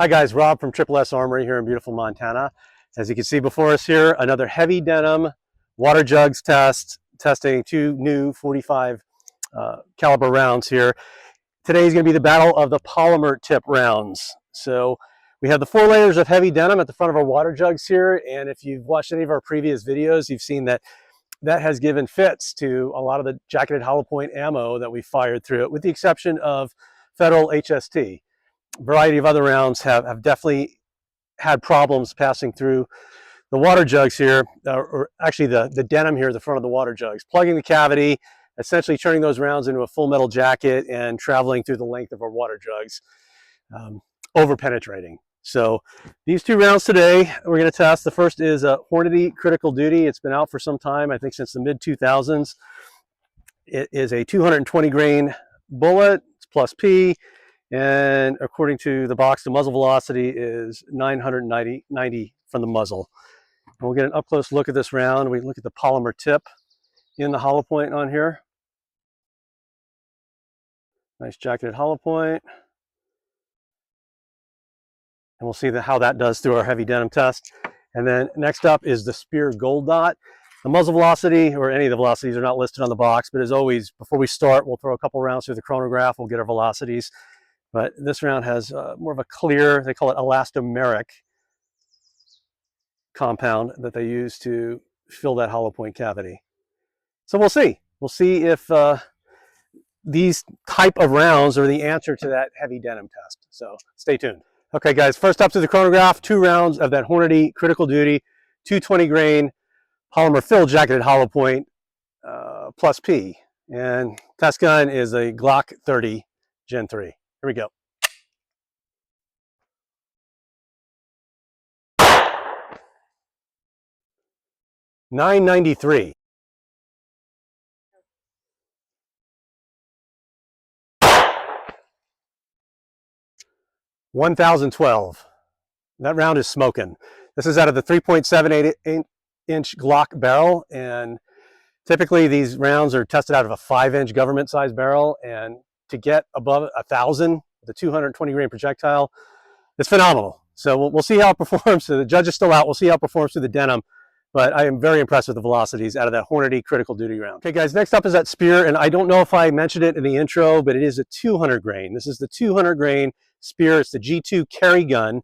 Hi guys, Rob from Triple S Armory here in beautiful Montana. As you can see before us here, another heavy denim water jugs test, testing two new 45 caliber rounds here. Today is going to be the battle of the polymer tip rounds. So we have the 4 layers of heavy denim at the front of our water jugs here, and if you've watched any of our previous videos, you've seen that has given fits to a lot of the jacketed hollow point ammo that we fired through it, with the exception of Federal HST. A variety of other rounds have definitely had problems passing through the water jugs here, or actually the denim here at the front of the water jugs, plugging the cavity, essentially turning those rounds into a full metal jacket and traveling through the length of our water jugs, over penetrating. So these 2 rounds today we're going to test. The first is a Hornady Critical Duty. It's been out for some time, I think since the mid-2000s. It is a 220 grain bullet. It's plus P. And according to the box, the muzzle velocity is 990 from the muzzle. And we'll get an up-close look at this round. We look at the polymer tip in the hollow point on here. Nice jacketed hollow point. And we'll see how that does through our heavy denim test. And then next up is the Speer Gold Dot. The muzzle velocity, or any of the velocities, are not listed on the box, but as always, before we start, we'll throw a couple rounds through the chronograph. We'll get our velocities. But this round has more of a clear, they call it elastomeric compound that they use to fill that hollow point cavity. So we'll see. We'll see if these type of rounds are the answer to that heavy denim test. So stay tuned. Okay guys, first up to the chronograph, 2 rounds of that Hornady Critical Duty 220 grain polymer filled jacketed hollow point plus P. And test gun is a Glock 30 Gen 3. Here we go. $993. $1,012. That round is smoking. This is out of the 3.78-inch Glock barrel, and typically these rounds are tested out of a 5-inch government size barrel, and to get above 1,000, the 220 grain projectile, it's phenomenal. So we'll see how it performs. So the judge is still out. We'll see how it performs through the denim. But I am very impressed with the velocities out of that Hornady Critical Duty round. Okay guys, next up is that Speer, and I don't know if I mentioned it in the intro, but it is a 200 grain. This is the 200 grain Speer. It's the G2 carry gun,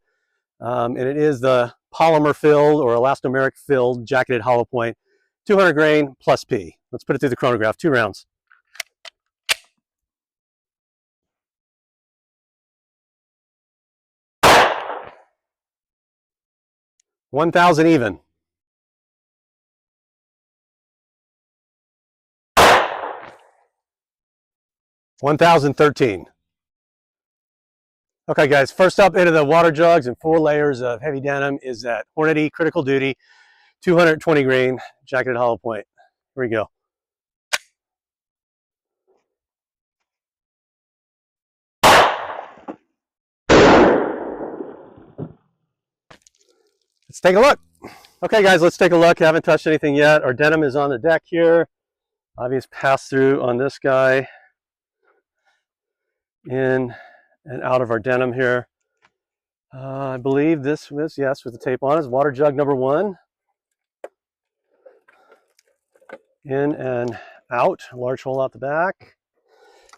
and it is the polymer filled or elastomeric filled jacketed hollow point, 200 grain plus P. Let's put it through the chronograph, 2 rounds. $1,000 even. $1,013. Okay guys, first up into the water jugs and 4 layers of heavy denim is that Hornady Critical Duty 220 grain jacketed hollow point. Here we go. Let's take a look. Okay guys, let's take a look. I haven't touched anything yet. Our denim is on the deck here. Obvious pass through on this guy. In and out of our denim here. I believe this was, yes, with the tape on, is water jug number 1. In and out, large hole out the back.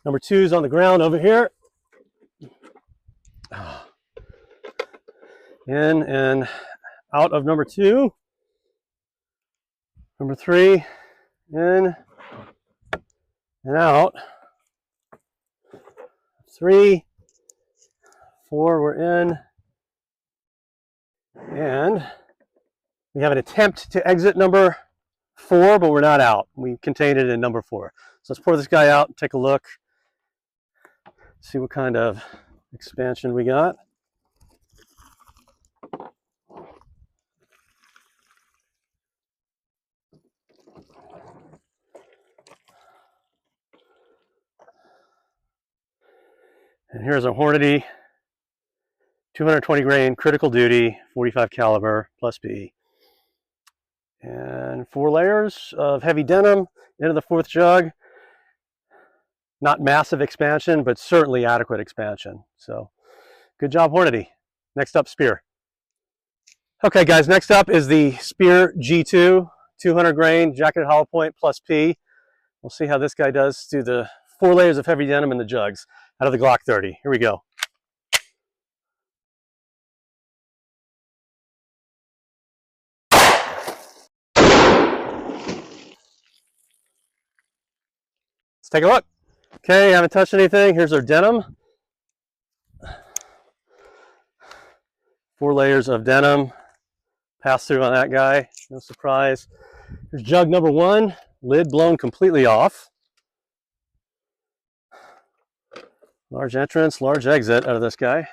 Number 2 is on the ground over here. In and out of number 2. Number 3, in and out. 3, 4, we're in. And we have an attempt to exit number 4, but we're not out. We contained it in number 4. So let's pour this guy out and take a look. See what kind of expansion we got. And here's a Hornady 220 grain Critical Duty 45 caliber plus B. And 4 layers of heavy denim into the 4th jug. Not massive expansion, but certainly adequate expansion. So good job, Hornady. Next up, Speer. Okay, guys, next up is the Speer G2, 200 grain, jacketed hollow point plus P. We'll see how this guy does through the 4 layers of heavy denim and the jugs out of the Glock 30. Here we go. Let's take a look. Okay, haven't touched anything. Here's our denim. 4 layers of denim. Pass through on that guy. No surprise. Here's jug number 1. Lid blown completely off. Large entrance, large exit out of this guy.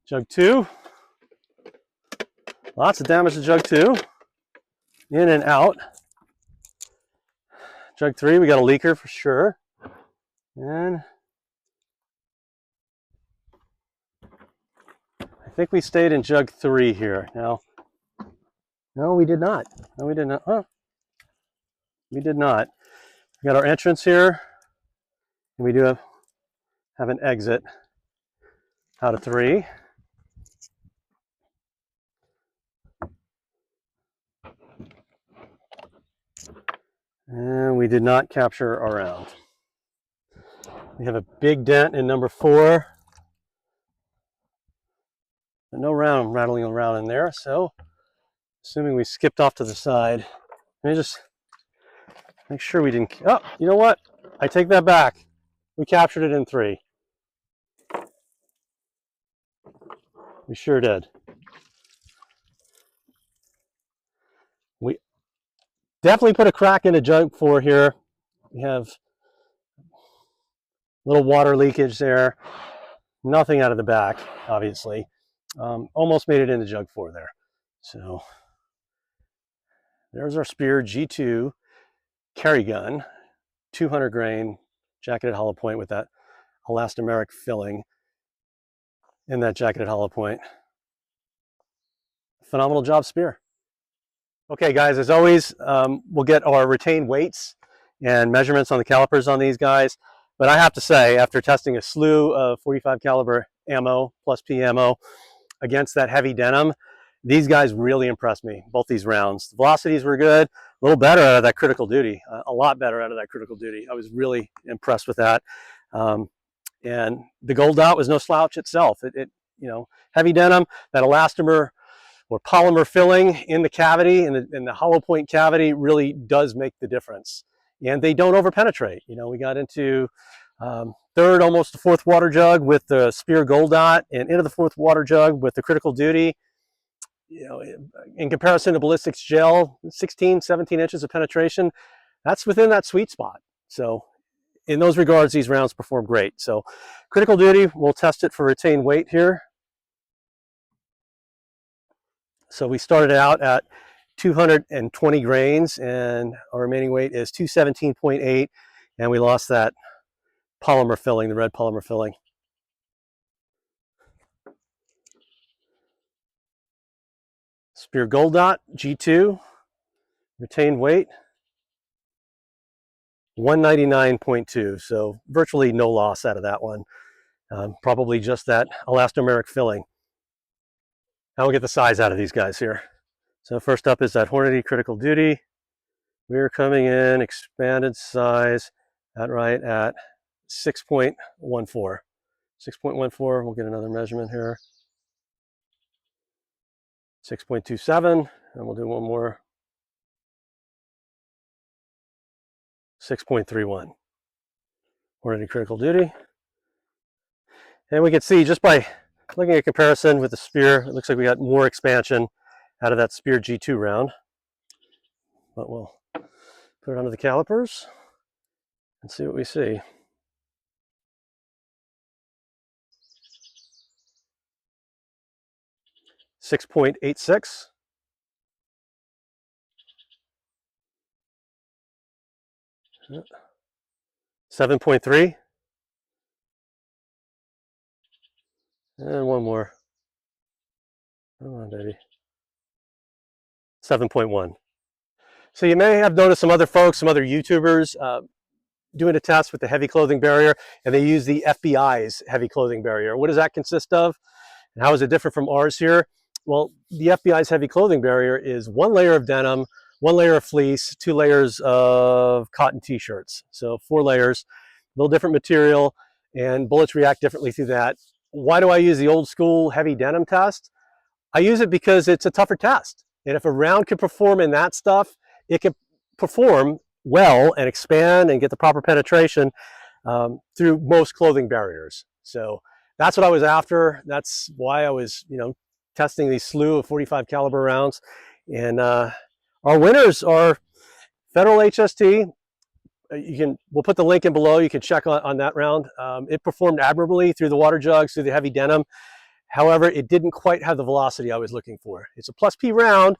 Jug 2. Lots of damage to jug 2. In and out. Jug 3, we got a leaker for sure. And I think we stayed in jug 3 here. Now, no, we did not. No, we did not. Huh? We did not. We got our entrance here, and we do have an exit out of 3. And we did not capture our round. We have a big dent in number 4. But no round rattling around in there, so assuming we skipped off to the side. Let me just make sure we didn't. Oh, you know what? I take that back. We captured it in 3. We sure did. We definitely put a crack into jug 4 here. We have a little water leakage there. Nothing out of the back, obviously. Almost made it into jug 4 there. So there's our Speer G2 carry gun, 200 grain, jacketed hollow point with that elastomeric filling in that jacketed hollow point. Phenomenal job, Speer. Okay, guys, as always, we'll get our retained weights and measurements on the calipers on these guys. But I have to say, after testing a slew of 45 caliber ammo plus P ammo against that heavy denim, these guys really impressed me, both these rounds. The velocities were good, a little better out of that critical duty, a lot better out of that critical duty. I was really impressed with that. And the gold dot was no slouch itself. You know, heavy denim, that elastomer or polymer filling in the cavity, in the hollow point cavity, really does make the difference. And they don't overpenetrate. You know, we got into 3rd, almost the 4th water jug with the Speer gold dot, and into the 4th water jug with the critical duty. You know, in comparison to ballistics gel, 16, 17 inches of penetration, that's within that sweet spot. So in those regards, these rounds perform great. So critical duty, we'll test it for retained weight here. So we started out at 220 grains, and our remaining weight is 217.8, and we lost that polymer filling, the red polymer filling. Speer gold dot G2, retained weight 199.2, so virtually no loss out of that one. Probably just that elastomeric filling. Now we'll get the size out of these guys here. So first up is that Hornady critical duty. We're coming in expanded size at 6.14. 6.14, we'll get another measurement here. 6.27, and we'll do one more. 6.31. Hornady critical duty. And we can see just by looking at comparison with the Speer, it looks like we got more expansion out of that Speer G2 round. But we'll put it onto the calipers and see what we see. .86. Yeah. 7.3. And one more. Come on, baby. 7.1. So you may have noticed some other folks, some other YouTubers doing a test with the heavy clothing barrier, and they use the FBI's heavy clothing barrier. What does that consist of? And how is it different from ours here? Well, the FBI's heavy clothing barrier is 1 layer of denim, 1 layer of fleece, 2 layers of cotton t-shirts. So 4 layers, a little different material, and bullets react differently through that. Why do I use the old school heavy denim test? I use it because it's a tougher test. And if a round can perform in that stuff, it can perform well and expand and get the proper penetration through most clothing barriers. So that's what I was after. That's why I was, testing these slew of 45 caliber rounds. And our winners are Federal HST. We'll put the link in below. You can check on that round. It performed admirably through the water jugs, through the heavy denim. However, it didn't quite have the velocity I was looking for. It's a plus P round,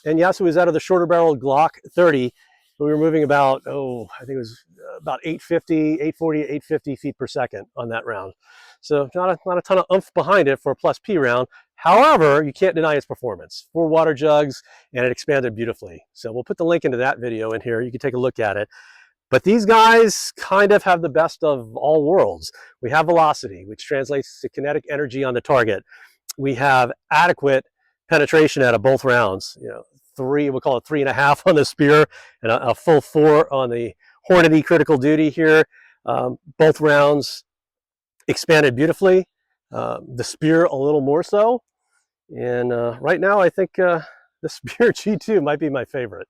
and yes, it was out of the shorter barreled Glock 30. But we were moving about, I think it was about 840, 850 feet per second on that round. So not a ton of oomph behind it for a plus P round. However, you can't deny its performance. 4 water jugs, and it expanded beautifully. So we'll put the link into that video in here. You can take a look at it. But these guys kind of have the best of all worlds. We have velocity, which translates to kinetic energy on the target. We have adequate penetration out of both rounds. We'll call it 3.5 on the Speer, and a full 4 on the Hornady critical duty here. Both rounds expanded beautifully. The Speer a little more so. And right now, I think the Speer G2 might be my favorite.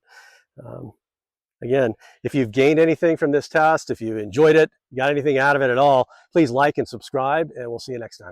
Again, if you've gained anything from this test, if you enjoyed it, got anything out of it at all, please like and subscribe, and we'll see you next time.